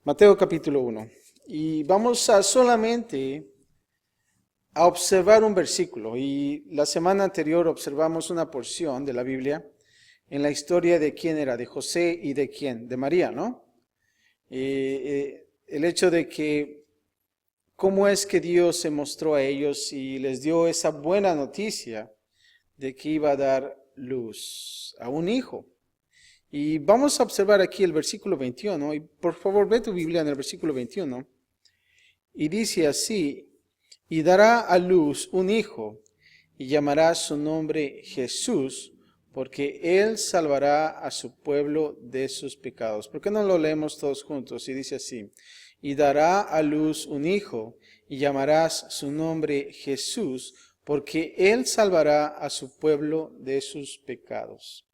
Mateo capítulo 1. Y vamos a solamente a observar un versículo. Y la semana anterior observamos una porción de la Biblia en la historia de quién era, de José y de quién, de María, ¿no? El hecho de que cómo es que Dios se mostró a ellos y les dio esa buena noticia de que iba a dar luz a un hijo. Y vamos a observar aquí el versículo 21, y por favor ve tu Biblia en el versículo 21, y dice así, y dará a luz un hijo, y llamará su nombre Jesús, porque él salvará a su pueblo de sus pecados. ¿Por qué no lo leemos todos juntos? Y dice así, y dará a luz un hijo, y llamarás su nombre Jesús, porque él salvará a su pueblo de sus pecados.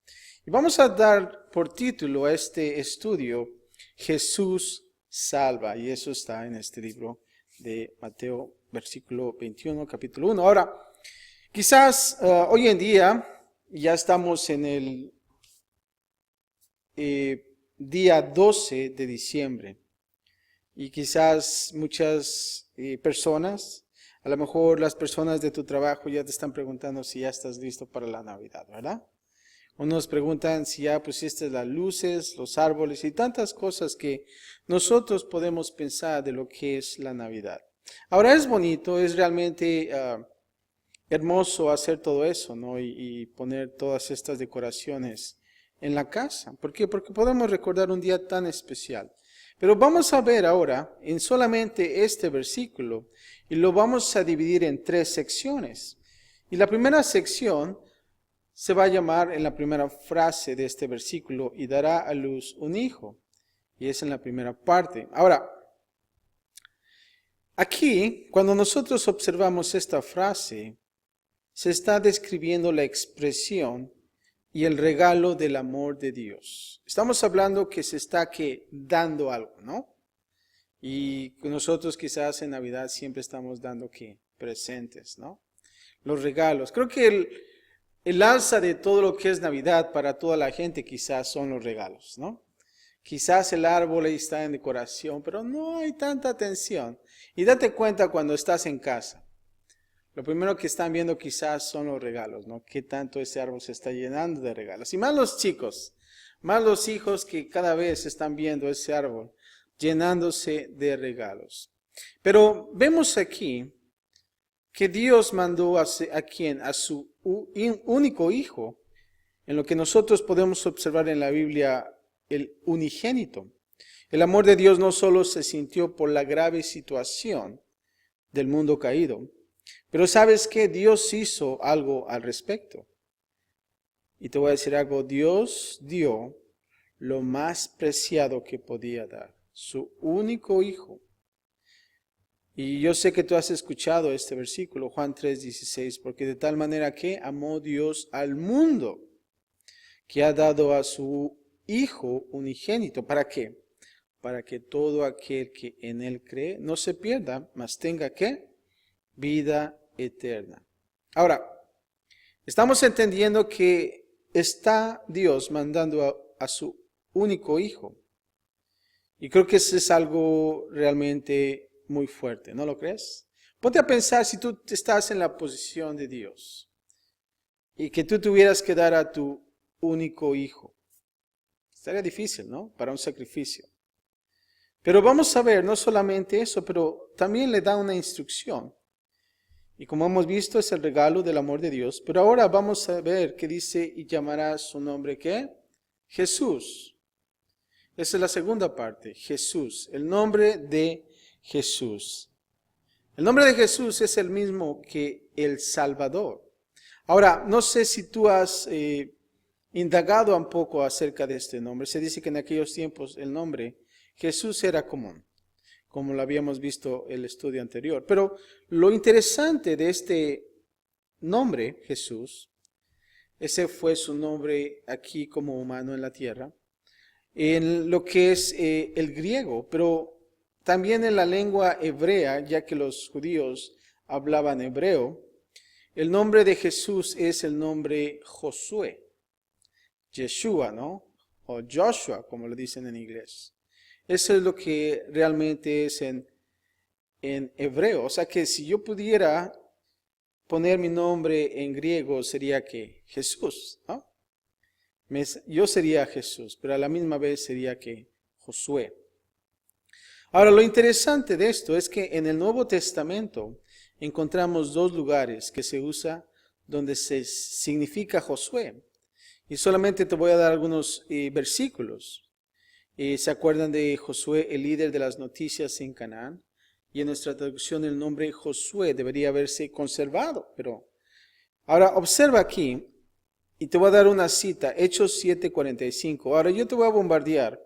Y vamos a dar por título a este estudio, Jesús salva. Y eso está en este libro de Mateo, versículo 21, capítulo 1. Ahora, quizás hoy en día ya estamos en el día 12 de diciembre. Y quizás muchas personas, a lo mejor las personas de tu trabajo ya te están preguntando si ya estás listo para la Navidad, ¿verdad? Unos preguntan si ya pusiste las luces, los árboles y tantas cosas que nosotros podemos pensar de lo que es la Navidad. Ahora es bonito, es realmente hermoso hacer todo eso, ¿no? Y poner todas estas decoraciones en la casa. ¿Por qué? Porque podemos recordar un día tan especial. Pero vamos a ver ahora en solamente este versículo y lo vamos a dividir en 3 secciones. Y la primera sección se va a llamar en la primera frase de este versículo, y dará a luz un hijo. Y es en la primera parte. Ahora, aquí, cuando nosotros observamos esta frase, se está describiendo la expresión y el regalo del amor de Dios. Estamos hablando que se está dando algo, ¿no? Y nosotros quizás en Navidad siempre estamos dando presentes, ¿no? Los regalos. Creo que el alza de todo lo que es Navidad para toda la gente quizás son los regalos, ¿no? Quizás el árbol ahí está en decoración, pero no hay tanta atención. Y date cuenta cuando estás en casa. Lo primero que están viendo quizás son los regalos, ¿no? Qué tanto ese árbol se está llenando de regalos. Y más los chicos, más los hijos que cada vez están viendo ese árbol llenándose de regalos. Pero vemos aquí que Dios mandó a quien, a su único hijo, en lo que nosotros podemos observar en la Biblia, el unigénito. El amor de Dios no solo se sintió por la grave situación del mundo caído, pero ¿sabes qué? Dios hizo algo al respecto. Y te voy a decir algo, Dios dio lo más preciado que podía dar, su único hijo. Y yo sé que tú has escuchado este versículo, Juan 3:16, porque de tal manera que amó Dios al mundo, que ha dado a su Hijo unigénito. ¿Para qué? Para que todo aquel que en Él cree no se pierda, mas tenga ¿qué? Vida eterna. Ahora, estamos entendiendo que está Dios mandando a su único Hijo. Y creo que eso es algo realmente muy fuerte, ¿no lo crees? Ponte a pensar si tú estás en la posición de Dios y que tú tuvieras que dar a tu único hijo. Estaría difícil, ¿no? Para un sacrificio. Pero vamos a ver, no solamente eso, pero también le da una instrucción. Y como hemos visto, es el regalo del amor de Dios. Pero ahora vamos a ver qué dice, y llamará su nombre, ¿qué? Jesús. Esa es la segunda parte, Jesús, el nombre de Jesús. El nombre de Jesús es el mismo que el Salvador. Ahora, no sé si tú has indagado un poco acerca de este nombre. Se dice que en aquellos tiempos el nombre Jesús era común, como lo habíamos visto en el estudio anterior. Pero lo interesante de este nombre, Jesús, ese fue su nombre aquí como humano en la tierra, en lo que es el griego, pero también en la lengua hebrea, ya que los judíos hablaban hebreo, el nombre de Jesús es el nombre Josué, Yeshua, ¿no? O Joshua, como lo dicen en inglés. Eso es lo que realmente es en hebreo. O sea que si yo pudiera poner mi nombre en griego sería que Jesús, ¿no? Yo sería Jesús, pero a la misma vez sería que Josué. Ahora, lo interesante de esto es que en el Nuevo Testamento encontramos dos lugares que se usa donde se significa Josué. Y solamente te voy a dar algunos versículos. ¿Se acuerdan de Josué, el líder de las noticias en Canaán? Y en nuestra traducción el nombre Josué debería haberse conservado. Pero ahora observa aquí, y te voy a dar una cita, Hechos 7:45. Ahora yo te voy a bombardear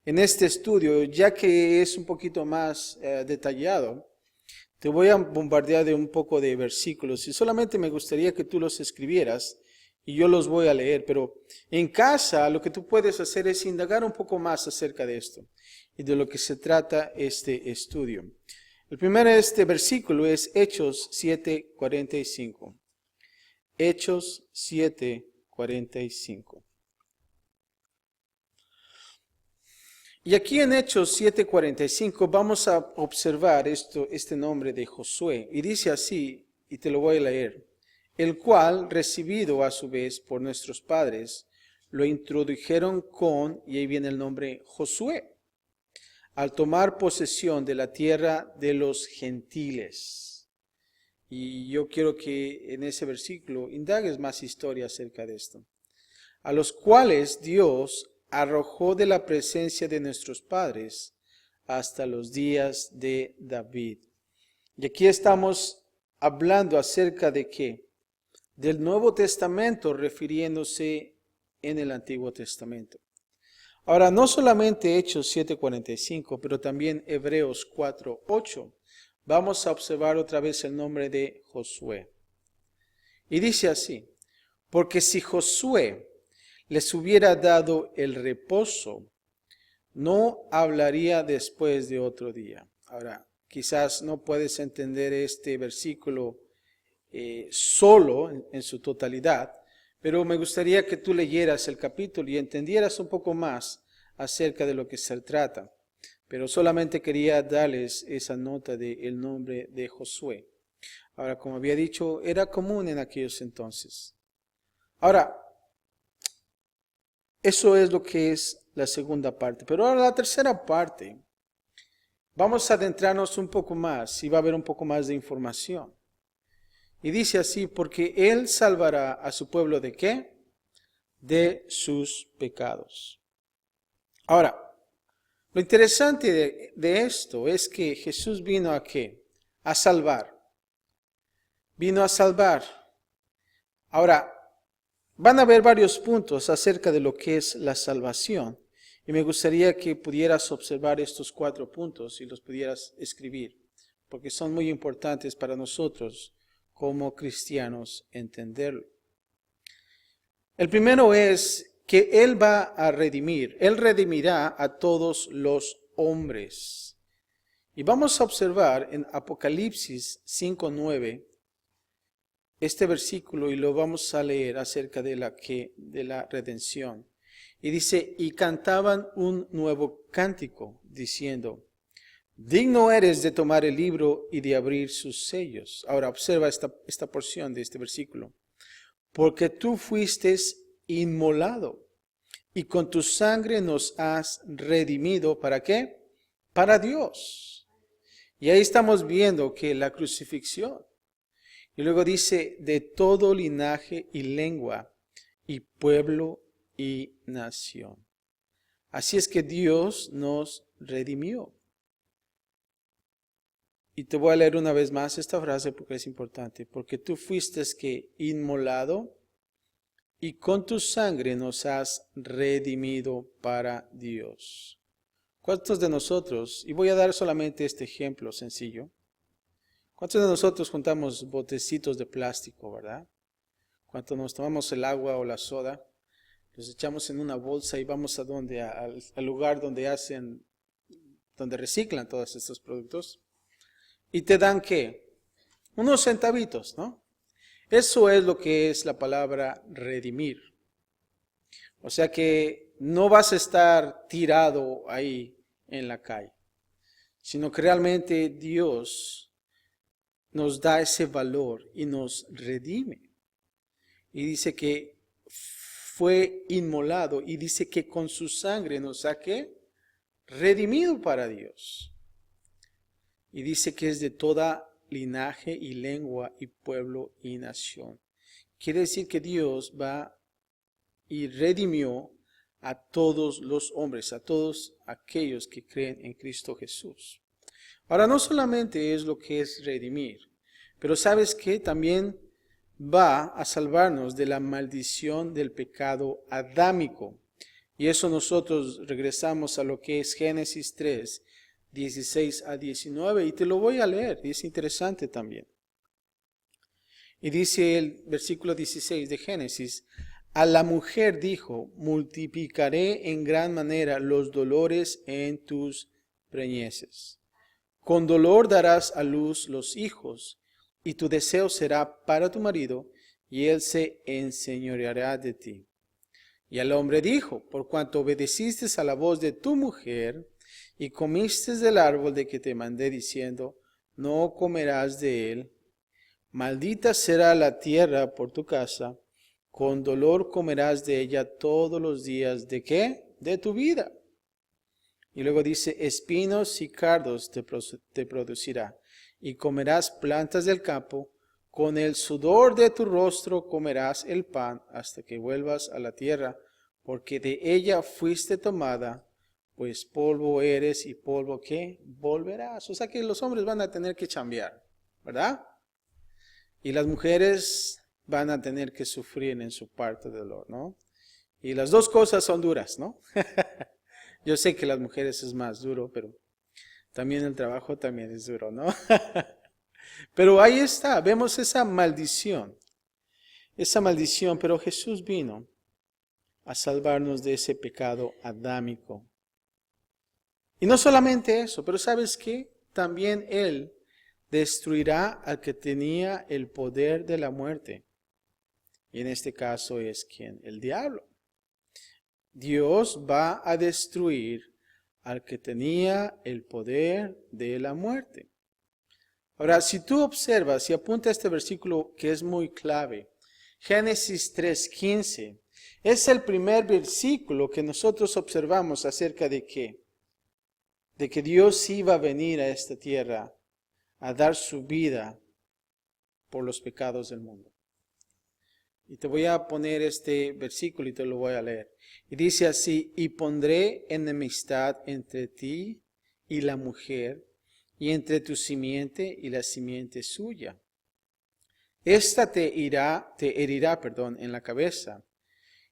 en este estudio, ya que es un poquito más detallado. Te voy a bombardear de un poco de versículos y solamente me gustaría que tú los escribieras y yo los voy a leer, pero en casa lo que tú puedes hacer es indagar un poco más acerca de esto y de lo que se trata este estudio. El primero de este versículo es Hechos 7:45. Hechos 7:45. Y aquí en Hechos 7:45 vamos a observar este nombre de Josué. Y dice así, y te lo voy a leer. El cual, recibido a su vez por nuestros padres, lo introdujeron con, y ahí viene el nombre Josué, al tomar posesión de la tierra de los gentiles. Y yo quiero que en ese versículo indagues más historia acerca de esto. A los cuales Dios arrojó de la presencia de nuestros padres hasta los días de David. Y aquí estamos hablando acerca de qué? Del Nuevo Testamento, refiriéndose en el Antiguo Testamento. Ahora, no solamente Hechos 7:45, pero también Hebreos 4:8. Vamos a observar otra vez el nombre de Josué. Y dice así, porque si Josué les hubiera dado el reposo, no hablaría después de otro día. Ahora, quizás no puedes entender este versículo solo en su totalidad, pero me gustaría que tú leyeras el capítulo y entendieras un poco más acerca de lo que se trata. Pero solamente quería darles esa nota del nombre de Josué. Ahora, como había dicho, era común en aquellos entonces. Ahora, eso es lo que es la segunda parte. Pero ahora la tercera parte, vamos a adentrarnos un poco más y va a haber un poco más de información. Y dice así, porque Él salvará a su pueblo ¿de qué? De sus pecados. Ahora, lo interesante de esto es que Jesús vino ¿a qué? A salvar. Vino a salvar. Ahora, van a haber varios puntos acerca de lo que es la salvación. Y me gustaría que pudieras observar estos 4 puntos y los pudieras escribir, porque son muy importantes para nosotros como cristianos entenderlo. El primero es que Él va a redimir. Él redimirá a todos los hombres. Y vamos a observar en Apocalipsis 5:9 este versículo y lo vamos a leer acerca de la redención. Y dice, y cantaban un nuevo cántico, diciendo, digno eres de tomar el libro y de abrir sus sellos. Ahora observa esta porción de este versículo. Porque tú fuiste inmolado y con tu sangre nos has redimido. ¿Para qué? Para Dios. Y ahí estamos viendo que la crucifixión. Y luego dice, de todo linaje y lengua y pueblo y nación. Así es que Dios nos redimió. Y te voy a leer una vez más esta frase porque es importante. Porque tú fuiste que inmolado y con tu sangre nos has redimido para Dios. ¿Cuántos de nosotros, y voy a dar solamente este ejemplo sencillo, cuántos de nosotros juntamos botecitos de plástico, verdad? Cuando nos tomamos el agua o la soda, los echamos en una bolsa y vamos a donde, al lugar donde reciclan todos estos productos. Y te dan ¿qué? Unos centavitos, ¿no? Eso es lo que es la palabra redimir. O sea que no vas a estar tirado ahí en la calle, sino que realmente Dios nos da ese valor y nos redime. Y dice que fue inmolado y dice que con su sangre nos ha ¿qué? Redimido para Dios. Y dice que es de toda linaje y lengua y pueblo y nación. Quiere decir que Dios va y redimió a todos los hombres, a todos aquellos que creen en Cristo Jesús. Ahora, no solamente es lo que es redimir, pero ¿sabes qué? También va a salvarnos de la maldición del pecado adámico. Y eso nosotros regresamos a lo que es Génesis 3, 16 a 19, y te lo voy a leer, y es interesante también. Y dice el versículo 16 de Génesis: a la mujer dijo, multiplicaré en gran manera los dolores en tus preñeces. Con dolor darás a luz los hijos, y tu deseo será para tu marido, y él se enseñoreará de ti. Y al hombre dijo, por cuanto obedeciste a la voz de tu mujer, y comiste del árbol de que te mandé diciendo, no comerás de él, maldita será la tierra por tu causa, con dolor comerás de ella todos los días, ¿de qué? De tu vida. Y luego dice, espinos y cardos te producirá, y comerás plantas del campo, con el sudor de tu rostro comerás el pan hasta que vuelvas a la tierra, porque de ella fuiste tomada, pues polvo eres y polvo ¿qué? Volverás. O sea que los hombres van a tener que chambear, ¿verdad? Y las mujeres van a tener que sufrir en su parto de dolor, ¿no? Y las dos cosas son duras, ¿no? Yo sé que las mujeres es más duro, pero también el trabajo también es duro, ¿no? Pero ahí está, vemos esa maldición, pero Jesús vino a salvarnos de ese pecado adámico. Y no solamente eso, pero ¿sabes qué? También Él destruirá al que tenía el poder de la muerte. Y en este caso es ¿quién? El diablo. Dios va a destruir al que tenía el poder de la muerte. Ahora, si tú observas y apunta este versículo que es muy clave, Génesis 3:15, es el primer versículo que nosotros observamos acerca de qué? De que Dios iba a venir a esta tierra a dar su vida por los pecados del mundo. Y te voy a poner este versículo y te lo voy a leer. Y dice así, y pondré enemistad entre ti y la mujer, y entre tu simiente y la simiente suya. Esta te herirá, en la cabeza,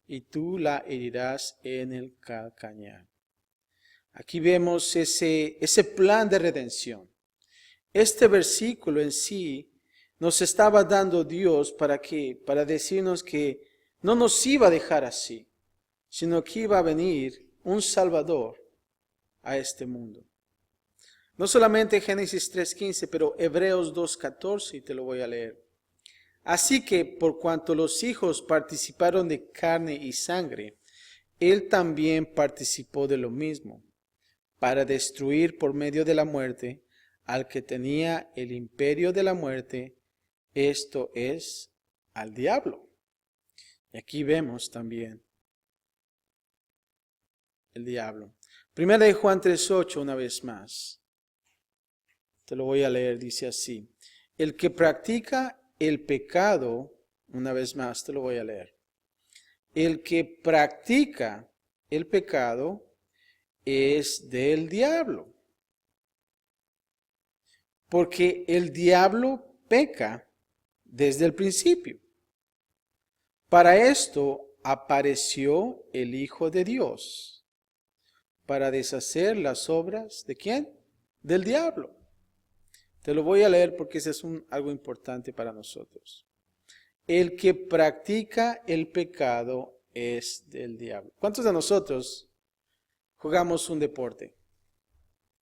y tú la herirás en el calcañar. Aquí vemos ese plan de redención. Este versículo en sí nos estaba dando Dios para decirnos que no nos iba a dejar así, sino que iba a venir un Salvador a este mundo. No solamente Génesis 3:15, pero Hebreos 2:14, y te lo voy a leer. Así que por cuanto los hijos participaron de carne y sangre, Él también participó de lo mismo, para destruir por medio de la muerte al que tenía el imperio de la muerte, esto es, al diablo. Y aquí vemos también el diablo. Primera de Juan 3:8, una vez más. Te lo voy a leer, dice así. El que practica el pecado, una vez más te lo voy a leer. El que practica el pecado es del diablo. Porque el diablo peca desde el principio. Para esto apareció el Hijo de Dios, para deshacer las obras ¿de quién? Del diablo. Te lo voy a leer porque ese es algo importante para nosotros. El que practica el pecado es del diablo. ¿Cuántos de nosotros jugamos un deporte?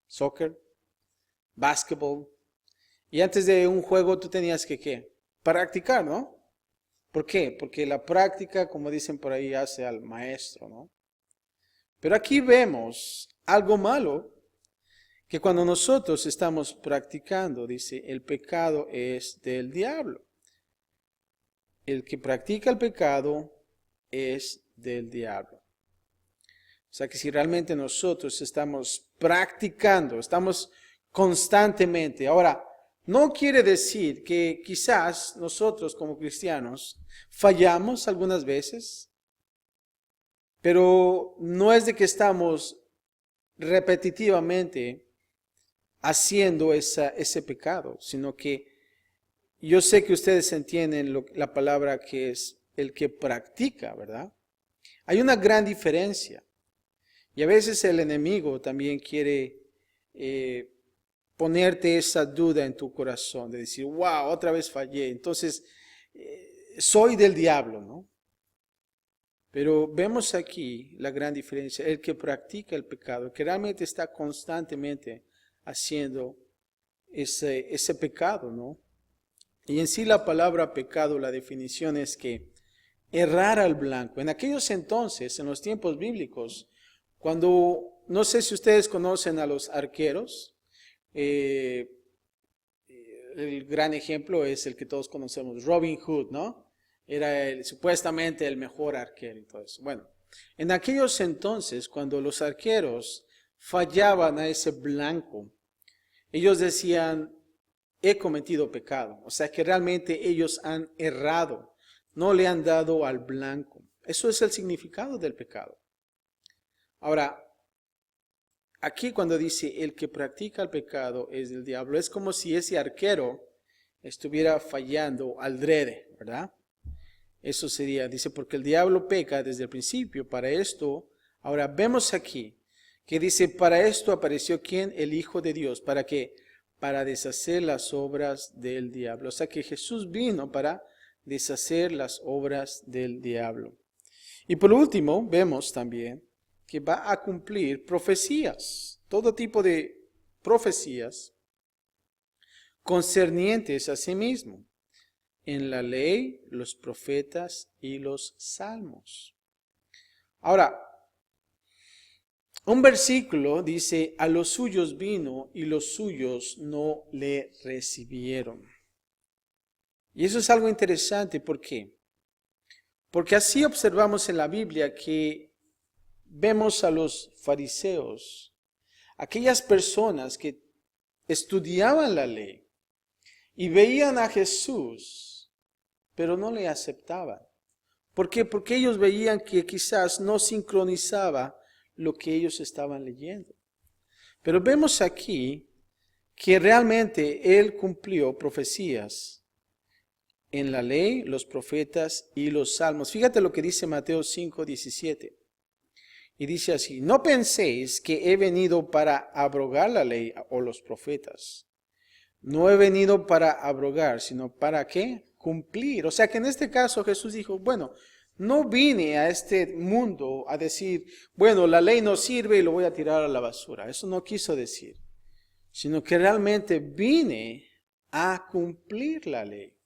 Soccer, básquetbol. Y antes de un juego tú tenías que ¿qué? Practicar, ¿no? ¿Por qué? Porque la práctica, como dicen por ahí, hace al maestro, ¿no? Pero aquí vemos algo malo que cuando nosotros estamos practicando, dice, el pecado es del diablo. El que practica el pecado es del diablo. O sea que si realmente nosotros estamos practicando, estamos constantemente. Ahora, no quiere decir que quizás nosotros como cristianos fallamos algunas veces, pero no es de que estamos repetitivamente haciendo ese pecado, sino que yo sé que ustedes entienden la palabra que es el que practica, ¿verdad? Hay una gran diferencia. Y a veces el enemigo también quiere ponerte esa duda en tu corazón, de decir, wow, otra vez fallé, entonces soy del diablo, ¿no? Pero vemos aquí la gran diferencia, el que practica el pecado, el que realmente está constantemente haciendo ese pecado, ¿no? Y en sí la palabra pecado, la definición es que errar al blanco. En aquellos entonces, en los tiempos bíblicos, cuando, no sé si ustedes conocen a los arqueros, el gran ejemplo es el que todos conocemos, Robin Hood, ¿no? Era supuestamente el mejor arquero y todo eso. Bueno, en aquellos entonces, cuando los arqueros fallaban a ese blanco, ellos decían, he cometido pecado. O sea que realmente ellos han errado, no le han dado al blanco. Eso es el significado del pecado. Ahora, aquí cuando dice el que practica el pecado es del diablo, es como si ese arquero estuviera fallando al drede, ¿verdad? Eso sería, dice, porque el diablo peca desde el principio. Para esto, ahora vemos aquí que dice, para esto apareció ¿quién? El Hijo de Dios. ¿Para qué? Para deshacer las obras del diablo. O sea que Jesús vino para deshacer las obras del diablo. Y por último, vemos también que va a cumplir profecías, todo tipo de profecías concernientes a sí mismo, en la ley, los profetas y los salmos. Ahora, un versículo dice, a los suyos vino y los suyos no le recibieron. Y eso es algo interesante, ¿por qué? Porque así observamos en la Biblia que vemos a los fariseos, aquellas personas que estudiaban la ley y veían a Jesús, pero no le aceptaban. ¿Por qué? Porque ellos veían que quizás no sincronizaba lo que ellos estaban leyendo. Pero vemos aquí que realmente Él cumplió profecías en la ley, los profetas y los salmos. Fíjate lo que dice Mateo 5:17. Y dice así, no penséis que he venido para abrogar la ley o los profetas. No he venido para abrogar, sino para ¿qué? Cumplir. O sea que en este caso Jesús dijo, bueno, no vine a este mundo a decir, bueno, la ley no sirve y lo voy a tirar a la basura. Eso no quiso decir, sino que realmente vine a cumplir la ley.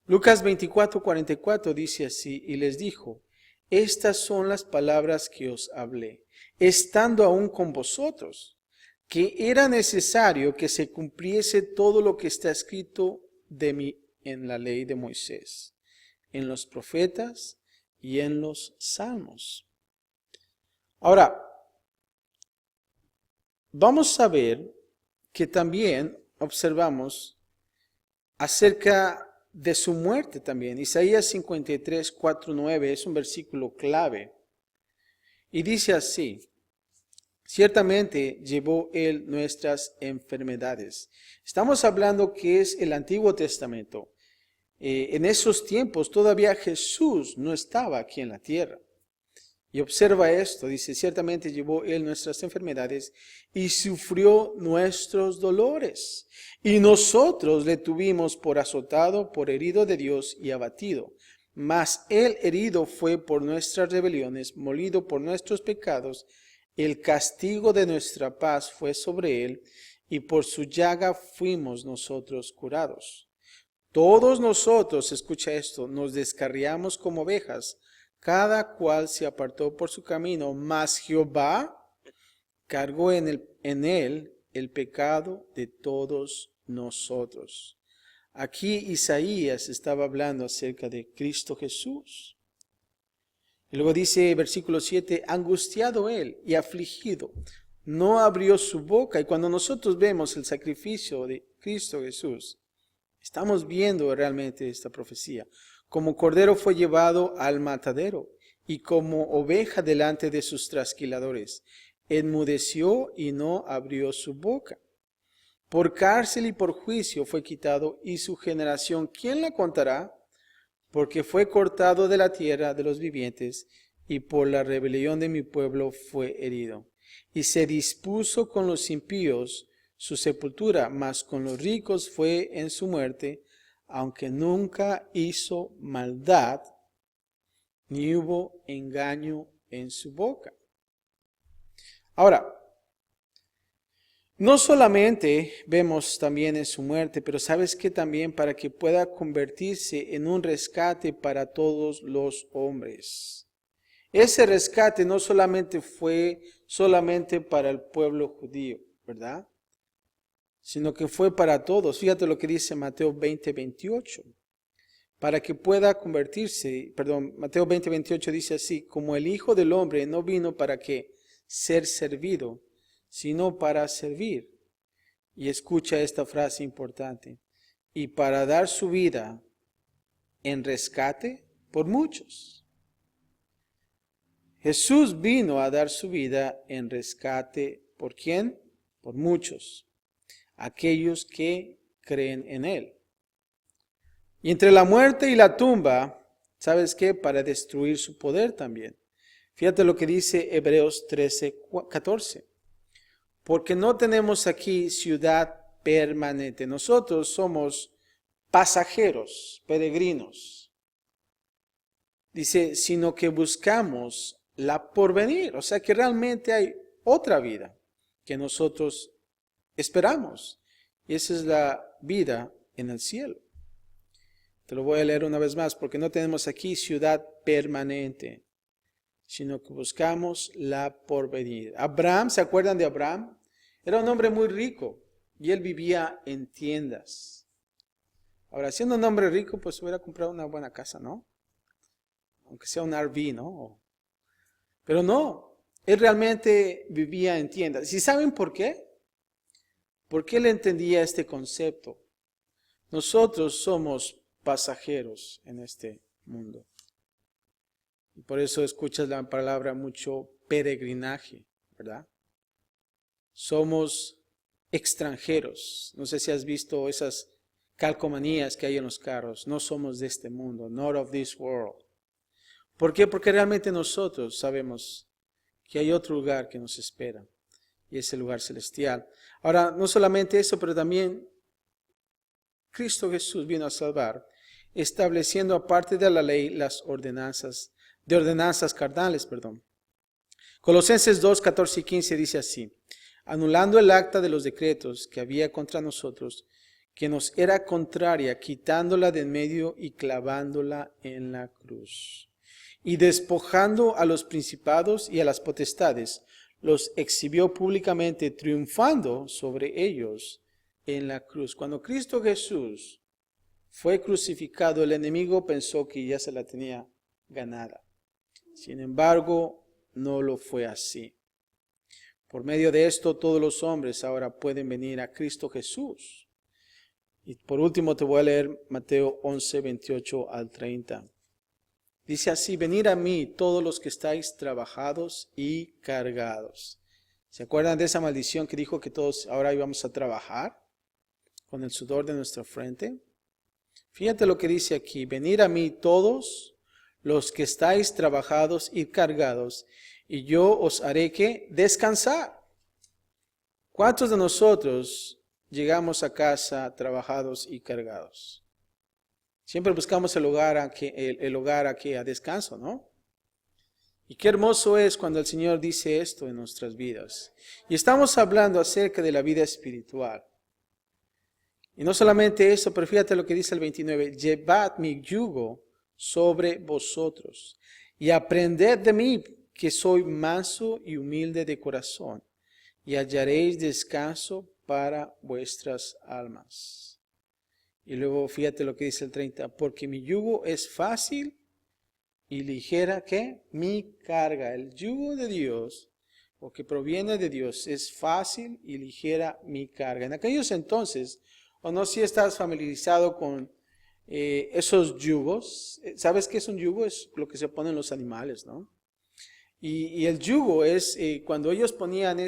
Lucas 24:44 dice así, y les dijo, estas son las palabras que os hablé, estando aún con vosotros, que era necesario que se cumpliese todo lo que está escrito de mí en la ley de Moisés, en los profetas y en los salmos. Ahora, vamos a ver que también observamos acerca de su muerte también. Isaías 53:4-9 es un versículo clave. Y dice así, ciertamente llevó él nuestras enfermedades. Estamos hablando que es el Antiguo Testamento. En esos tiempos todavía Jesús no estaba aquí en la tierra. Y observa esto, dice, ciertamente llevó él nuestras enfermedades y sufrió nuestros dolores. Y nosotros le tuvimos por azotado, por herido de Dios y abatido. Mas él herido fue por nuestras rebeliones, molido por nuestros pecados. El castigo de nuestra paz fue sobre él, y por su llaga fuimos nosotros curados. Todos nosotros, escucha esto, nos descarriamos como ovejas, cada cual se apartó por su camino, mas Jehová cargó en él el pecado de todos nosotros. Aquí Isaías estaba hablando acerca de Cristo Jesús. Y luego dice versículo 7, angustiado él y afligido, no abrió su boca. Y cuando nosotros vemos el sacrificio de Cristo Jesús, estamos viendo realmente esta profecía. Como cordero fue llevado al matadero, y como oveja delante de sus trasquiladores, enmudeció y no abrió su boca. Por cárcel y por juicio fue quitado, y su generación, ¿quién la contará? Porque fue cortado de la tierra de los vivientes, y por la rebelión de mi pueblo fue herido. Y se dispuso con los impíos su sepultura, mas con los ricos fue en su muerte, aunque nunca hizo maldad, ni hubo engaño en su boca. Ahora, no solamente vemos también en su muerte, pero sabes que también para que pueda convertirse en un rescate para todos los hombres. Ese rescate no solamente fue solamente para el pueblo judío, ¿verdad? Sino que fue para todos. Fíjate lo que dice Mateo 20:28. Para que pueda convertirse, Mateo 20:28 dice así, como el Hijo del Hombre no vino para que ser servido, sino para servir. Y escucha esta frase importante. Y para dar su vida en rescate por muchos. Jesús vino a dar su vida en rescate. ¿Por quién? Por muchos. Aquellos que creen en Él. Y entre la muerte y la tumba, ¿sabes qué? Para destruir su poder también. Fíjate lo que dice Hebreos 13:14. Porque no tenemos aquí ciudad permanente. Nosotros somos pasajeros, peregrinos. Dice, sino que buscamos la porvenir. O sea que realmente hay otra vida que nosotros esperamos. Y esa es la vida en el cielo. Te lo voy a leer una vez más, porque no tenemos aquí ciudad permanente, sino que buscamos la porvenir. Abraham, ¿se acuerdan de Abraham? Era un hombre muy rico y él vivía en tiendas. Ahora, siendo un hombre rico, pues hubiera comprado una buena casa, ¿no? Aunque sea un RV, ¿no? Pero no, él realmente vivía en tiendas. ¿Y saben por qué? Porque él entendía este concepto. Nosotros somos pasajeros en este mundo. Y por eso escuchas la palabra mucho peregrinaje, ¿verdad? Somos extranjeros. No sé si has visto esas calcomanías que hay en los carros. No somos de este mundo, not of this world. ¿Por qué? Porque realmente nosotros sabemos que hay otro lugar que nos espera. Y es el lugar celestial. Ahora, no solamente eso, pero también Cristo Jesús vino a salvar, estableciendo aparte de la ley las ordenanzas carnales. Colosenses 2, 14 y 15 dice así, anulando el acta de los decretos que había contra nosotros, que nos era contraria, quitándola de en medio y clavándola en la cruz. Y despojando a los principados y a las potestades, los exhibió públicamente, triunfando sobre ellos en la cruz. Cuando Cristo Jesús fue crucificado, el enemigo pensó que ya se la tenía ganada. Sin embargo, no lo fue así. Por medio de esto, todos los hombres ahora pueden venir a Cristo Jesús. Y por último te voy a leer Mateo 11, 28 al 30. Dice así, venid a mí todos los que estáis trabajados y cargados. ¿Se acuerdan de esa maldición que dijo que todos ahora íbamos a trabajar con el sudor de nuestra frente? Fíjate lo que dice aquí, venid a mí todos los que estáis trabajados y cargados, y yo os haré que descansar. ¿Cuántos de nosotros llegamos a casa trabajados y cargados? Siempre buscamos el hogar aquí a descanso, ¿no? Y qué hermoso es cuando el Señor dice esto en nuestras vidas. Y estamos hablando acerca de la vida espiritual. Y no solamente eso, pero fíjate lo que dice el 29. Llevad mi yugo sobre vosotros y aprended de mí, que soy manso y humilde de corazón, y hallaréis descanso para vuestras almas. Y luego fíjate lo que dice el 30, porque mi yugo es fácil y ligera, ¿qué? Mi carga. El yugo de Dios, o que proviene de Dios, es fácil y ligera mi carga. En aquellos entonces, o no sé si estás familiarizado con esos yugos. ¿Sabes qué es un yugo? Es lo que se ponen los animales, ¿no? Y el yugo es cuando ellos ponían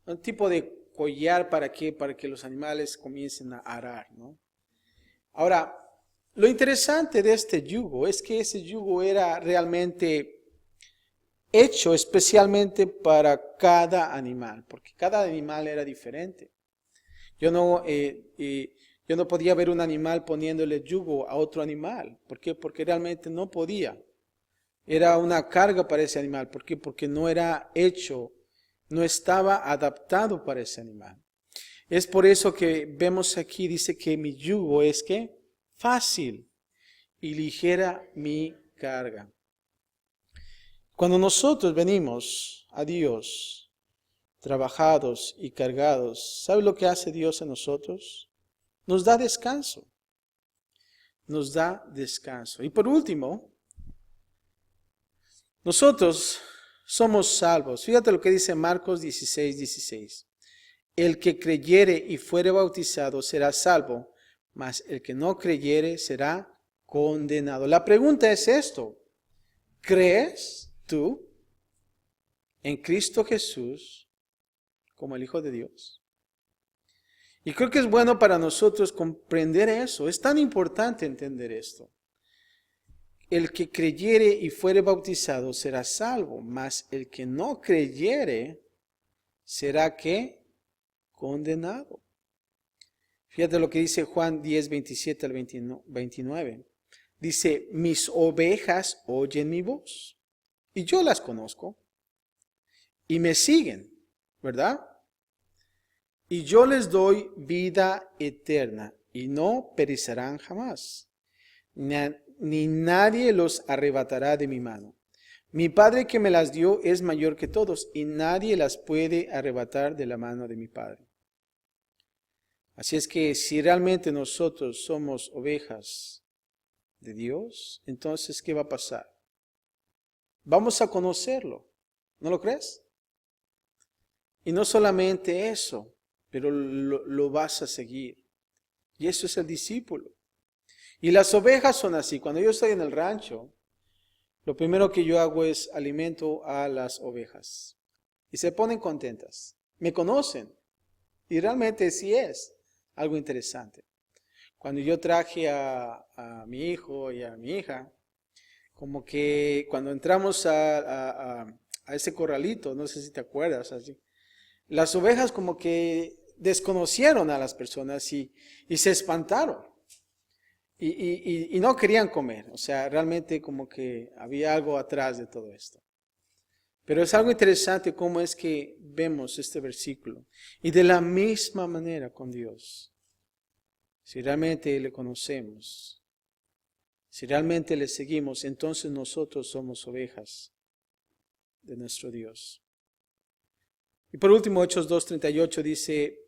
un tipo de collar para que los animales comiencen a arar, ¿no? Ahora, lo interesante de este yugo es que ese yugo era realmente hecho especialmente para cada animal, porque cada animal era diferente. Yo no podía ver un animal poniéndole yugo a otro animal. ¿Por qué? Porque realmente no podía. Era una carga para ese animal. ¿Por qué? Porque no era hecho, no estaba adaptado para ese animal. Es por eso que vemos aquí, dice que mi yugo es ¿qué? Fácil y ligera mi carga. Cuando nosotros venimos a Dios, trabajados y cargados, ¿sabe lo que hace Dios en nosotros? Nos da descanso. Nos da descanso. Y por último, nosotros somos salvos. Fíjate lo que dice Marcos 16:16. El que creyere y fuere bautizado será salvo, mas el que no creyere será condenado. La pregunta es esto: ¿crees tú en Cristo Jesús como el Hijo de Dios? Y creo que es bueno para nosotros comprender eso. Es tan importante entender esto. El que creyere y fuere bautizado será salvo, mas el que no creyere será ¿qué? Condenado. Fíjate lo que dice Juan 10:27 al 29. Dice, mis ovejas oyen mi voz, y yo las conozco, y me siguen, ¿verdad? Y yo les doy vida eterna, y no perecerán jamás, ni nadie los arrebatará de mi mano. Mi Padre que me las dio es mayor que todos, y nadie las puede arrebatar de la mano de mi Padre. Así es que si realmente nosotros somos ovejas de Dios, entonces ¿qué va a pasar? Vamos a conocerlo, ¿no lo crees? Y no solamente eso, pero lo vas a seguir. Y eso es el discípulo. Y las ovejas son así. Cuando yo estoy en el rancho, lo primero que yo hago es alimento a las ovejas. Y se ponen contentas. Me conocen. Y realmente sí es algo interesante. Cuando yo traje a mi hijo y a mi hija, como que cuando entramos a ese corralito, no sé si te acuerdas, así, las ovejas como que desconocieron a las personas y se espantaron. Y no querían comer. O sea, realmente como que había algo atrás de todo esto. Pero es algo interesante cómo es que vemos este versículo. Y de la misma manera con Dios. Si realmente le conocemos, si realmente le seguimos, entonces nosotros somos ovejas de nuestro Dios. Y por último, Hechos 2:38 dice,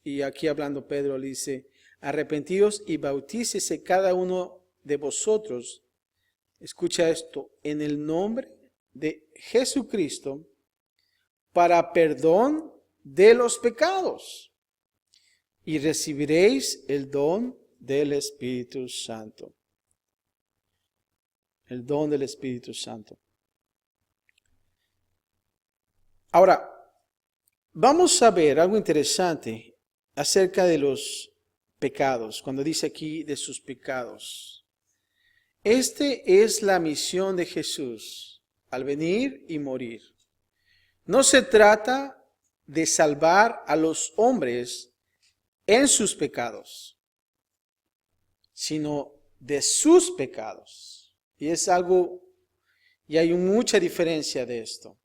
y aquí hablando Pedro le dice, arrepentíos y bautícese cada uno de vosotros, escucha esto, en el nombre de Jesucristo, para perdón de los pecados, y recibiréis el don del Espíritu Santo. El don del Espíritu Santo. Ahora, vamos a ver algo interesante acerca de los pecados, cuando dice aquí de sus pecados. Este es la misión de Jesús al venir y morir. No se trata de salvar a los hombres en sus pecados, sino de sus pecados. Y es algo, y hay mucha diferencia de esto.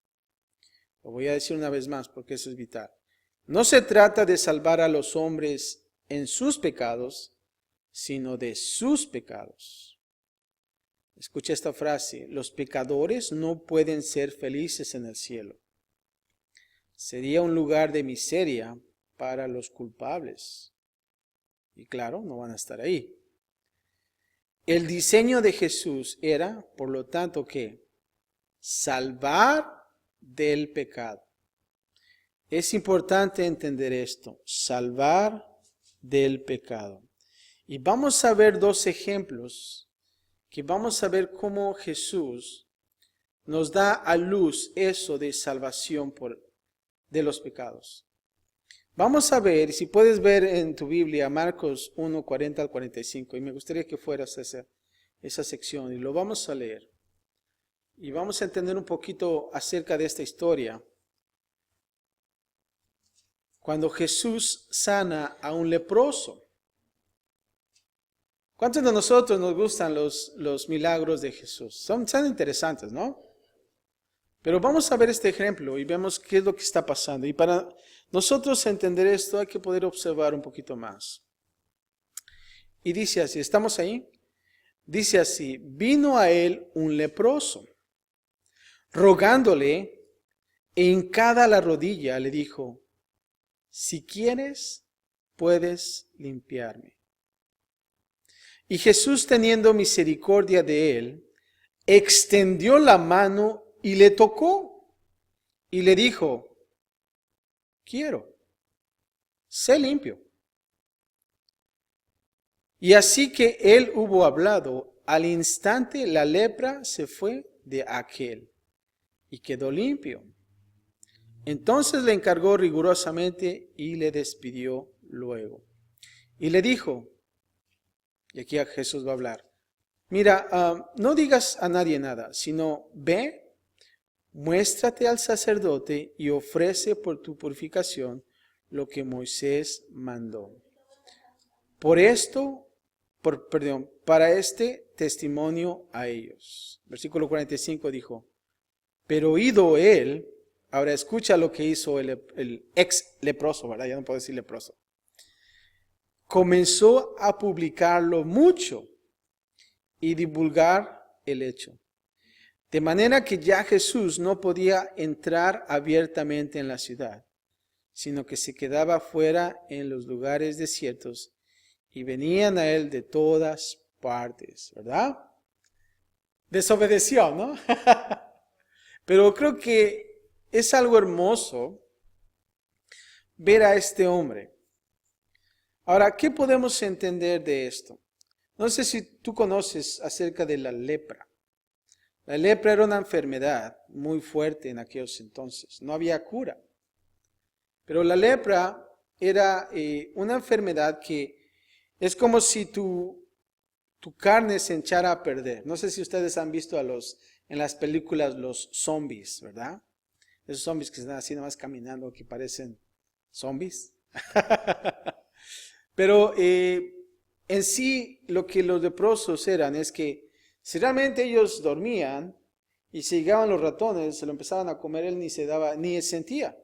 Lo voy a decir una vez más porque eso es vital. No se trata de salvar a los hombres en sus pecados, sino de sus pecados. Escucha esta frase, los pecadores no pueden ser felices en el cielo. sería un lugar de miseria para los culpables. Y claro, no van a estar ahí. El diseño de Jesús era, por lo tanto, ¿qué? Salvar del pecado. Es importante entender esto, salvar del pecado. Y vamos a ver dos ejemplos que vamos a ver cómo Jesús nos da a luz eso de salvación de los pecados. Vamos a ver, si puedes ver en tu Biblia Marcos 1, 40 al 45, y me gustaría que fueras a esa sección, y lo vamos a leer. Y vamos a entender un poquito acerca de esta historia. Cuando Jesús sana a un leproso. ¿Cuántos de nosotros nos gustan los milagros de Jesús? Son interesantes, ¿no? Pero vamos a ver este ejemplo y vemos qué es lo que está pasando. Y para nosotros entender esto hay que poder observar un poquito más. Y dice así, ¿estamos ahí? Dice así, vino a él un leproso, rogándole, e hincada la rodilla, le dijo, si quieres, puedes limpiarme. Y Jesús, teniendo misericordia de él, extendió la mano y le tocó, y le dijo, quiero, sé limpio. Y así que él hubo hablado, al instante la lepra se fue de aquel, y quedó limpio. Entonces le encargó rigurosamente y le despidió luego. Y le dijo, y aquí a Jesús va a hablar, mira, no digas a nadie nada, sino ve, muéstrate al sacerdote y ofrece por tu purificación lo que Moisés mandó. Para este testimonio a ellos. Versículo 45 dijo, pero oído él, ahora escucha lo que hizo el ex leproso, ¿verdad? Ya no puedo decir leproso. Comenzó a publicarlo mucho y divulgar el hecho. De manera que ya Jesús no podía entrar abiertamente en la ciudad, sino que se quedaba fuera en los lugares desiertos y venían a él de todas partes, ¿verdad? Desobedeció, ¿no? Pero creo que es algo hermoso ver a este hombre. Ahora, ¿qué podemos entender de esto? No sé si tú conoces acerca de la lepra. La lepra era una enfermedad muy fuerte en aquellos entonces. No había cura. Pero la lepra era una enfermedad que es como si tu carne se echara a perder. No sé si ustedes han visto en las películas los zombies, ¿verdad? Esos zombies que están así nada más caminando que parecen zombies. Pero en sí lo que los leprosos eran es que si realmente ellos dormían y si llegaban los ratones, se lo empezaban a comer, él ni sentía.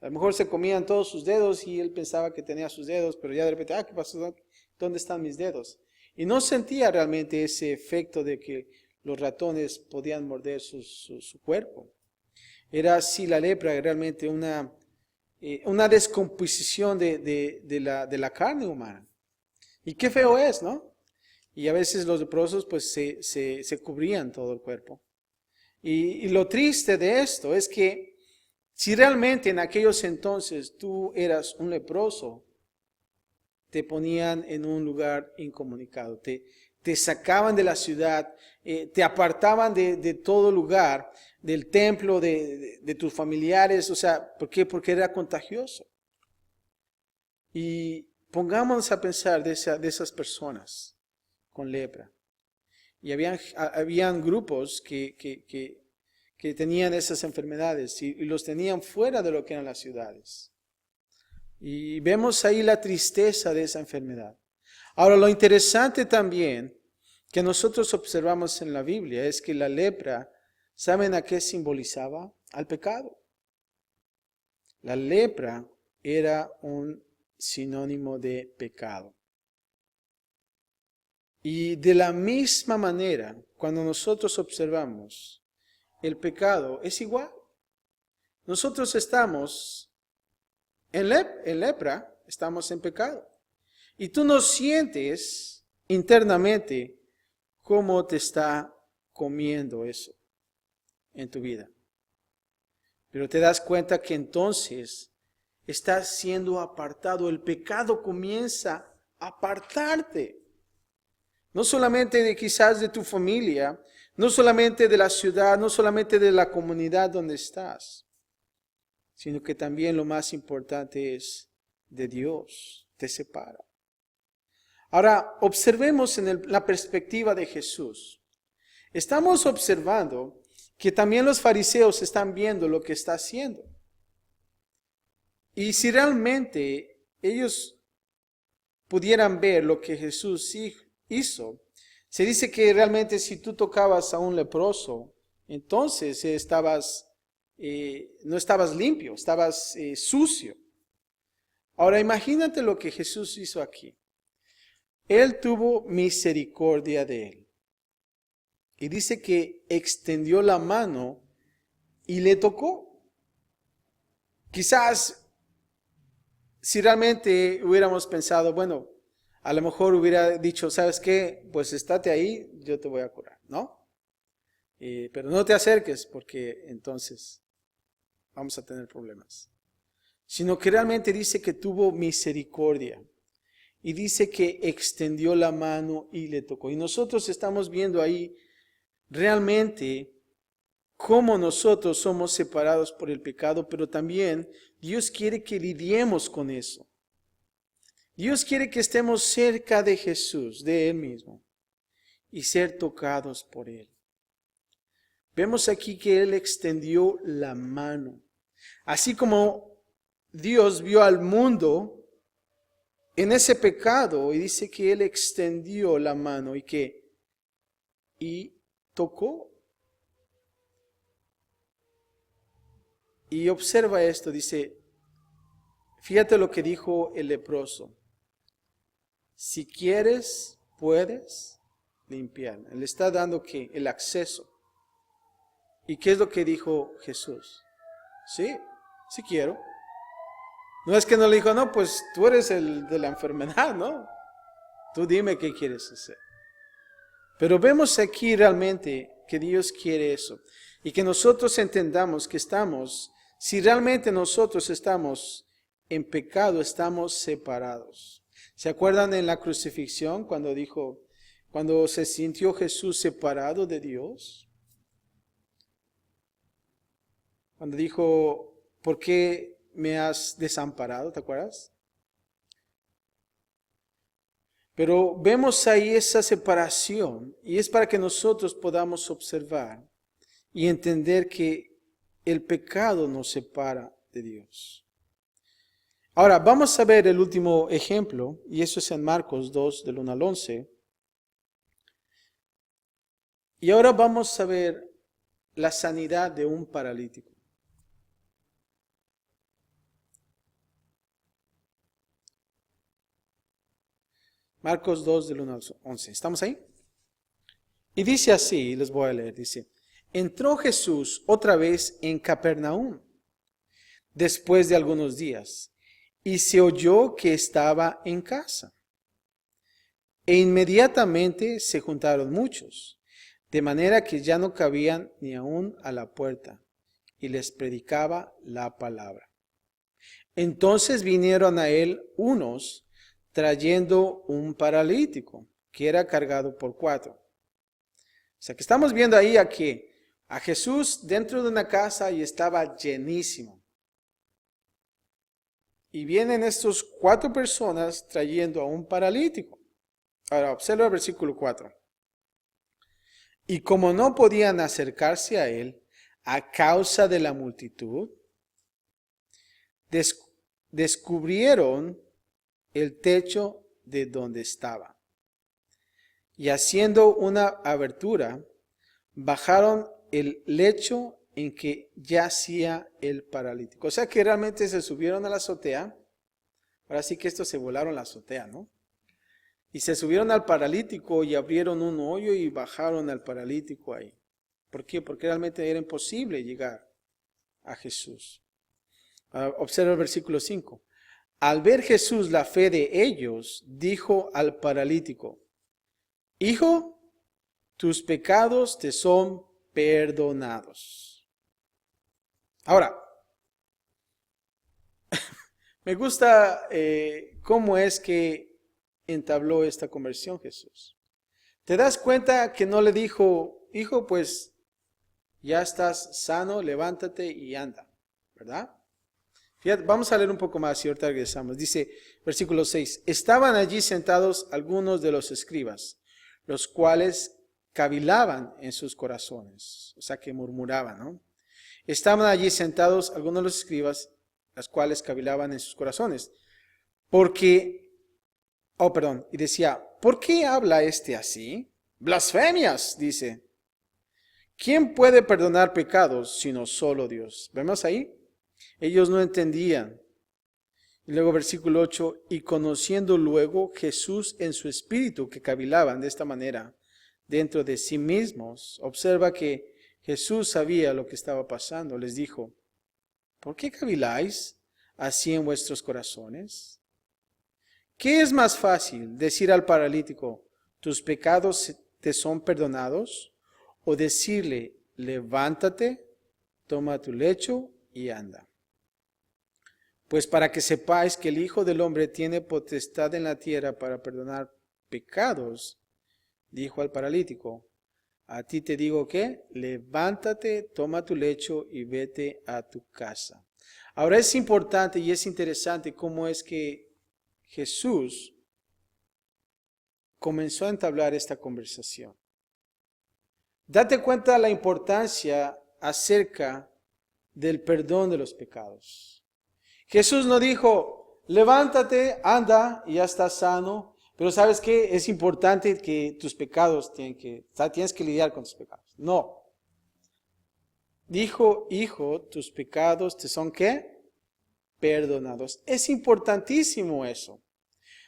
A lo mejor se comían todos sus dedos y él pensaba que tenía sus dedos, pero ya de repente, ¿qué pasó? ¿Dónde están mis dedos? Y no sentía realmente ese efecto de que los ratones podían morder su cuerpo. Era así la lepra, realmente una descomposición de la carne humana. Y qué feo es, ¿no? Y a veces los leprosos pues se cubrían todo el cuerpo. Y lo triste de esto es que si realmente en aquellos entonces tú eras un leproso, te ponían en un lugar incomunicado, te sacaban de la ciudad, te apartaban de todo lugar, del templo, de tus familiares, o sea, ¿por qué? Porque era contagioso. Y pongámonos a pensar de esas personas con lepra. Y habían grupos que tenían esas enfermedades y los tenían fuera de lo que eran las ciudades. Y vemos ahí la tristeza de esa enfermedad. Ahora, lo interesante también que nosotros observamos en la Biblia es que la lepra, ¿saben a qué simbolizaba? Al pecado. La lepra era un sinónimo de pecado. Y de la misma manera, cuando nosotros observamos el pecado, es igual. nosotros estamos en lepra, estamos en pecado. Y tú no sientes internamente cómo te está comiendo eso en tu vida. Pero te das cuenta que entonces estás siendo apartado. El pecado comienza a apartarte. No solamente quizás de tu familia, no solamente de la ciudad, no solamente de la comunidad donde estás, sino que también lo más importante es de Dios. Te separa. Ahora, observemos en la perspectiva de Jesús. Estamos observando que también los fariseos están viendo lo que está haciendo. Y si realmente ellos pudieran ver lo que Jesús hizo, se dice que realmente si tú tocabas a un leproso, entonces no estabas limpio, estabas sucio. Ahora imagínate lo que Jesús hizo aquí. Él tuvo misericordia de él. Y dice que extendió la mano y le tocó. Quizás si realmente hubiéramos pensado, bueno, a lo mejor hubiera dicho, ¿sabes qué? Pues estate ahí, yo te voy a curar, ¿no? Pero no te acerques porque entonces vamos a tener problemas. Sino que realmente dice que tuvo misericordia. Y dice que extendió la mano y le tocó. Y nosotros estamos viendo ahí realmente cómo nosotros somos separados por el pecado, pero también Dios quiere que lidiemos con eso. Dios quiere que estemos cerca de Jesús, de Él mismo, y ser tocados por Él. Vemos aquí que Él extendió la mano. Así como Dios vio al mundo en ese pecado, y dice que Él extendió la mano y tocó. Y observa esto, dice, fíjate lo que dijo el leproso. Si quieres, puedes limpiar. Él está dando que el acceso. ¿Y qué es lo que dijo Jesús? Sí, sí quiero. No es que no le dijo, no, pues tú eres el de la enfermedad, ¿no? Tú dime qué quieres hacer. Pero vemos aquí realmente que Dios quiere eso. Y que nosotros entendamos que si realmente nosotros estamos en pecado, estamos separados. ¿Se acuerdan en la crucifixión cuando se sintió Jesús separado de Dios? Cuando dijo, ¿por qué me has desamparado? ¿Te acuerdas? Pero vemos ahí esa separación y es para que nosotros podamos observar y entender que el pecado nos separa de Dios. Ahora, vamos a ver el último ejemplo, y eso es en Marcos 2, del 1 al 11. Y ahora vamos a ver la sanidad de un paralítico. Marcos 2, del 1 al 11. ¿Estamos ahí? Y dice así, les voy a leer, dice, entró Jesús otra vez en Capernaum, después de algunos días, y se oyó que estaba en casa. E inmediatamente se juntaron muchos, de manera que ya no cabían ni aún a la puerta, y les predicaba la palabra. Entonces vinieron a él unos trayendo un paralítico, que era cargado por 4. O sea que estamos viendo ahí a Jesús dentro de una casa y estaba llenísimo. Y vienen estos 4 personas trayendo a un paralítico. Ahora observa el versículo 4. Y como no podían acercarse a él a causa de la multitud, descubrieron el techo de donde estaba. Y haciendo una abertura, bajaron el lecho en que yacía el paralítico. O sea que realmente se subieron a la azotea. Ahora sí que estos se volaron la azotea, ¿no? Y se subieron al paralítico y abrieron un hoyo y bajaron al paralítico ahí. ¿Por qué? Porque realmente era imposible llegar a Jesús. Observa el versículo 5. Al ver Jesús la fe de ellos, dijo al paralítico: Hijo, tus pecados te son perdonados. Ahora, me gusta cómo es que entabló esta conversión Jesús. ¿Te das cuenta que no le dijo: hijo, pues ya estás sano, levántate y anda, ¿verdad? Fíjate, vamos a leer un poco más y ahorita regresamos. Dice, versículo 6, estaban allí sentados algunos de los escribas, los cuales cavilaban en sus corazones, o sea que murmuraban, ¿no? Estaban allí sentados algunos de los escribas, los cuales cavilaban en sus corazones, y decía, ¿por qué habla este así? Blasfemias, dice. ¿Quién puede perdonar pecados sino solo Dios? ¿Vemos ahí? Ellos no entendían. Y luego versículo 8, y conociendo luego Jesús en su espíritu, que cavilaban de esta manera dentro de sí mismos, observa que Jesús sabía lo que estaba pasando. Les dijo, ¿por qué caviláis así en vuestros corazones? ¿Qué es más fácil, decir al paralítico, tus pecados te son perdonados? O decirle, levántate, toma tu lecho y anda. Pues para que sepáis que el Hijo del Hombre tiene potestad en la tierra para perdonar pecados, dijo al paralítico, a ti te digo que, levántate, toma tu lecho y vete a tu casa. Ahora es importante y es interesante cómo es que Jesús comenzó a entablar esta conversación. Date cuenta de la importancia acerca del perdón de los pecados. Jesús no dijo, levántate, anda y ya estás sano, pero ¿sabes qué? Es importante que tus pecados tienes que lidiar con tus pecados. No. Dijo, hijo, tus pecados te son ¿qué? Perdonados. Es importantísimo eso.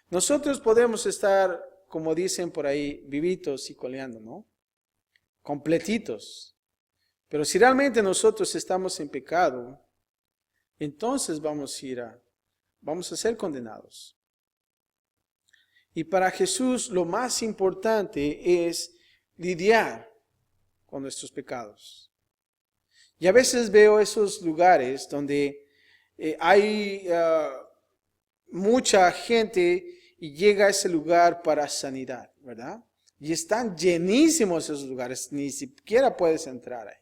Nosotros podemos estar, como dicen por ahí, vivitos y coleando, ¿no? Completitos. Pero si realmente nosotros estamos en pecado, entonces vamos a ser condenados. Y para Jesús lo más importante es lidiar con nuestros pecados. Y a veces veo esos lugares donde hay mucha gente y llega a ese lugar para sanidad, ¿verdad? Y están llenísimos esos lugares, ni siquiera puedes entrar ahí.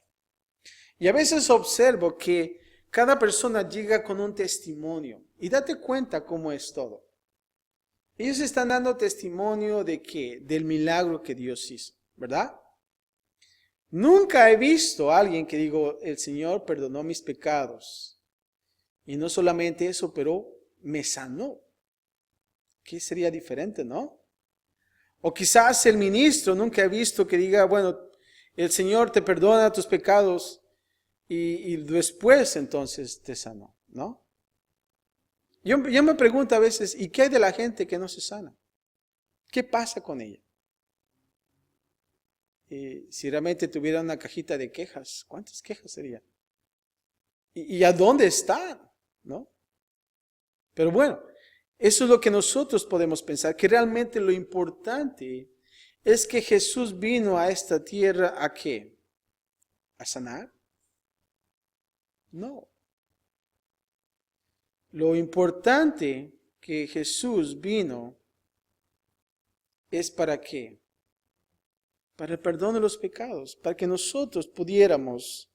Y a veces observo que cada persona llega con un testimonio. Y date cuenta cómo es todo. Ellos están dando testimonio de qué? Del milagro que Dios hizo, ¿verdad? Nunca he visto a alguien que diga, el Señor perdonó mis pecados. Y no solamente eso, pero me sanó. ¿Qué sería diferente, no? O quizás el ministro nunca he visto que diga, bueno, el Señor te perdona tus pecados y después entonces te sanó, ¿no? Yo me pregunto a veces, ¿y qué hay de la gente que no se sana? ¿Qué pasa con ella? Si realmente tuviera una cajita de quejas, ¿cuántas quejas serían? ¿Y a dónde están? ¿No? Pero bueno, eso es lo que nosotros podemos pensar, que realmente lo importante es que Jesús vino a esta tierra ¿a qué? ¿A sanar? No. Lo importante que Jesús vino es ¿para qué? Para el perdón de los pecados, para que nosotros pudiéramos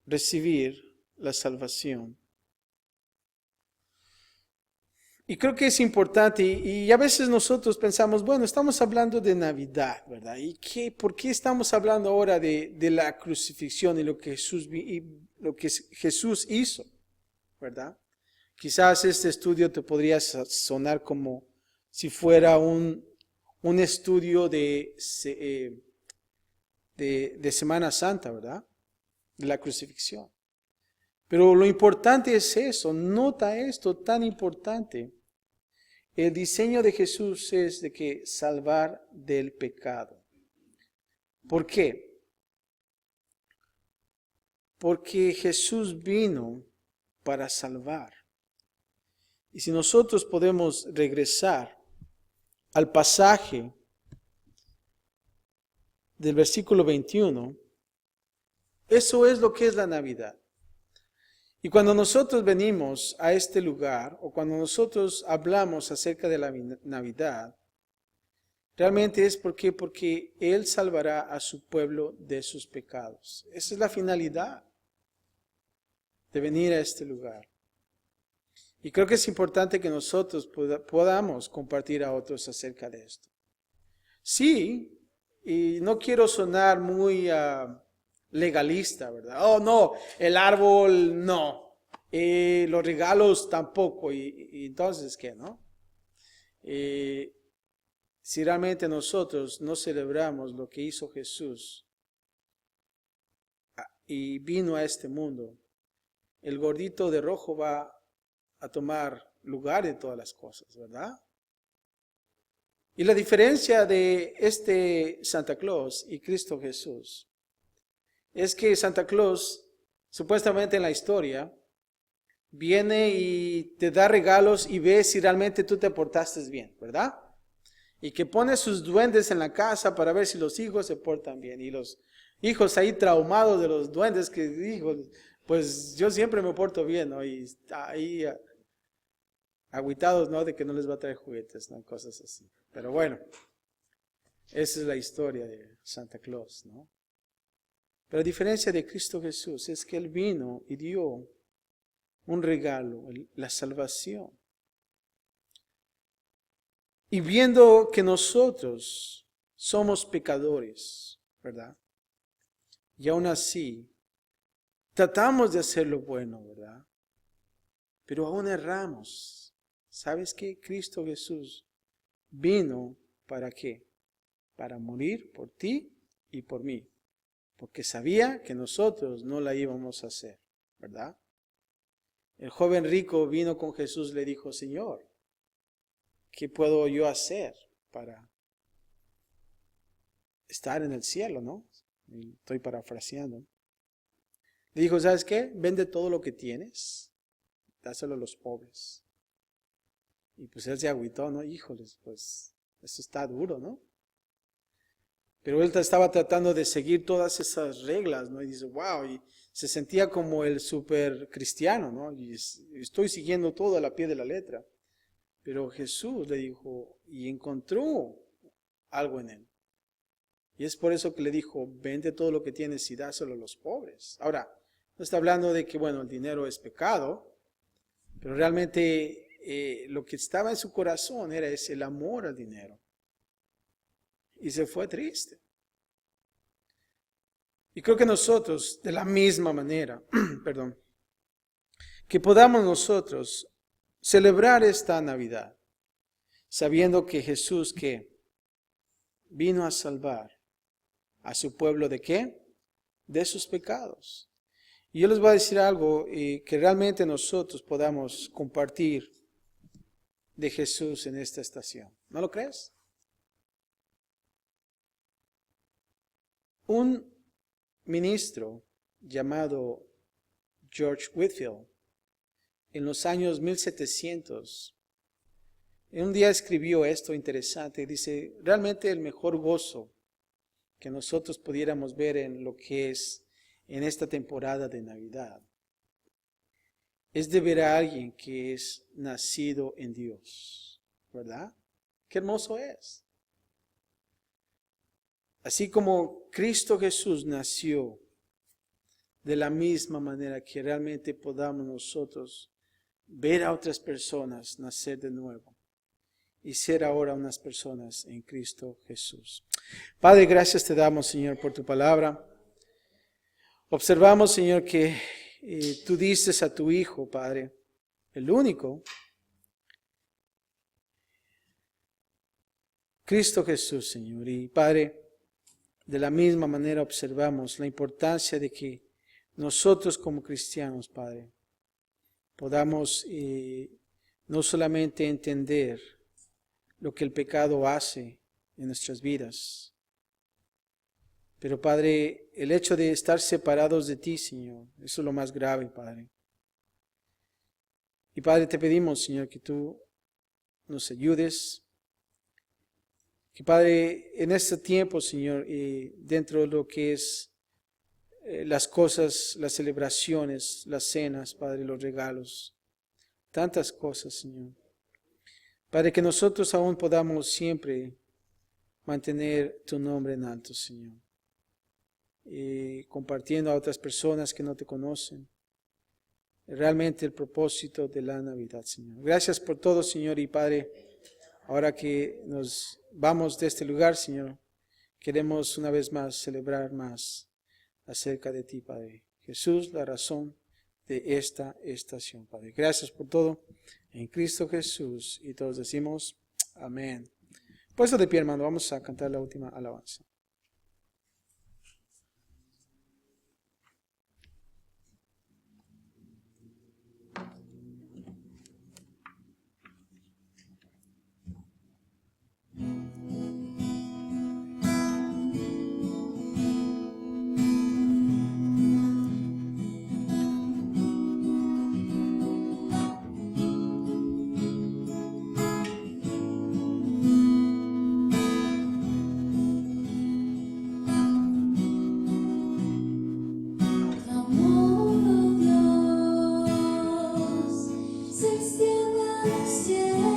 recibir la salvación. Y creo que es importante, y a veces nosotros pensamos, bueno, estamos hablando de Navidad, ¿verdad? ¿Por qué estamos hablando ahora de la crucifixión y lo que Jesús hizo, ¿verdad? Quizás este estudio te podría sonar como si fuera un estudio de Semana Santa, ¿verdad? De la crucifixión. Pero lo importante es eso, nota esto tan importante. El diseño de Jesús es de que salvar del pecado. ¿Por qué? Porque Jesús vino para salvar. Y si nosotros podemos regresar al pasaje del versículo 21, eso es lo que es la Navidad. Y cuando nosotros venimos a este lugar, o cuando nosotros hablamos acerca de la Navidad, realmente es porque Él salvará a su pueblo de sus pecados. Esa es la finalidad de venir a este lugar. Y creo que es importante que nosotros podamos compartir a otros acerca de esto. Sí, y no quiero sonar muy legalista, ¿verdad? Oh, no, el árbol no, los regalos tampoco, y entonces, ¿qué, no? Si realmente nosotros no celebramos lo que hizo Jesús y vino a este mundo, el gordito de rojo va a tomar lugar de todas las cosas, ¿verdad? Y la diferencia de este Santa Claus y Cristo Jesús es que Santa Claus, supuestamente en la historia, viene y te da regalos y ve si realmente tú te portaste bien, ¿verdad? Y que pone sus duendes en la casa para ver si los hijos se portan bien. Y los hijos ahí traumados de los duendes que dijo, pues yo siempre me porto bien, ¿no? Y ahí agüitados, ¿no? De que no les va a traer juguetes, ¿no? Cosas así. Pero bueno, esa es la historia de Santa Claus, ¿no? Pero a diferencia de Cristo Jesús, es que Él vino y dio un regalo, la salvación. Y viendo que nosotros somos pecadores, ¿verdad? Y aún así, tratamos de hacer lo bueno, ¿verdad? Pero aún erramos. ¿Sabes qué? Cristo Jesús vino ¿para qué? Para morir por ti y por mí. Porque sabía que nosotros no la íbamos a hacer, ¿verdad? El joven rico vino con Jesús y le dijo, Señor, ¿qué puedo yo hacer para estar en el cielo, no? Estoy parafraseando. Le dijo, ¿sabes qué? Vende todo lo que tienes, dáselo a los pobres. Y pues él se agüitó, ¿no? Híjoles, pues esto está duro, ¿no? Pero él estaba tratando de seguir todas esas reglas, ¿no? Y dice, wow, y se sentía como el super cristiano, ¿no? Y estoy siguiendo todo a la pie de la letra. Pero Jesús le dijo, y encontró algo en él. Y es por eso que le dijo, vende todo lo que tienes y dáselo a los pobres. Ahora, no está hablando de que, bueno, el dinero es pecado, pero realmente lo que estaba en su corazón era el amor al dinero. Y se fue triste. Y creo que nosotros, de la misma manera, perdón, que podamos nosotros celebrar esta Navidad, sabiendo que Jesús que vino a salvar a su pueblo ¿de qué? De sus pecados. Y yo les voy a decir algo que realmente nosotros podamos compartir de Jesús en esta estación. ¿No lo crees? Un ministro llamado George Whitefield, en los años 1700, un día escribió esto interesante. Dice, realmente el mejor gozo que nosotros pudiéramos ver en lo que es en esta temporada de Navidad es de ver a alguien que es nacido en Dios, ¿verdad? Qué hermoso es. Así como Cristo Jesús nació, de la misma manera que realmente podamos nosotros ver a otras personas nacer de nuevo y ser ahora unas personas en Cristo Jesús. Padre, gracias te damos, Señor, por tu palabra. Observamos, Señor, que tú dices a tu Hijo, Padre, el único, Cristo Jesús, Señor. Y Padre, de la misma manera observamos la importancia de que nosotros como cristianos, Padre, podamos no solamente entender lo que el pecado hace en nuestras vidas, Pero Padre, el hecho de estar separados de ti, Señor, eso es lo más grave, Padre. Y Padre, te pedimos, Señor, que tú nos ayudes. Que Padre, en este tiempo, Señor, dentro de lo que es las cosas, las celebraciones, las cenas, Padre, los regalos, tantas cosas, Señor. Padre, que nosotros aún podamos siempre mantener tu nombre en alto, Señor. Compartiendo a otras personas que no te conocen. Realmente el propósito de la Navidad, Señor. Gracias por todo, Señor, y Padre, ahora que nos vamos de este lugar, Señor, queremos una vez más celebrar más acerca de ti, Padre. Jesús, la razón de esta estación, Padre. Gracias por todo en Cristo Jesús. Y todos decimos amén. Puesto de pie, hermano, vamos a cantar la última alabanza. Se extiende al cielo.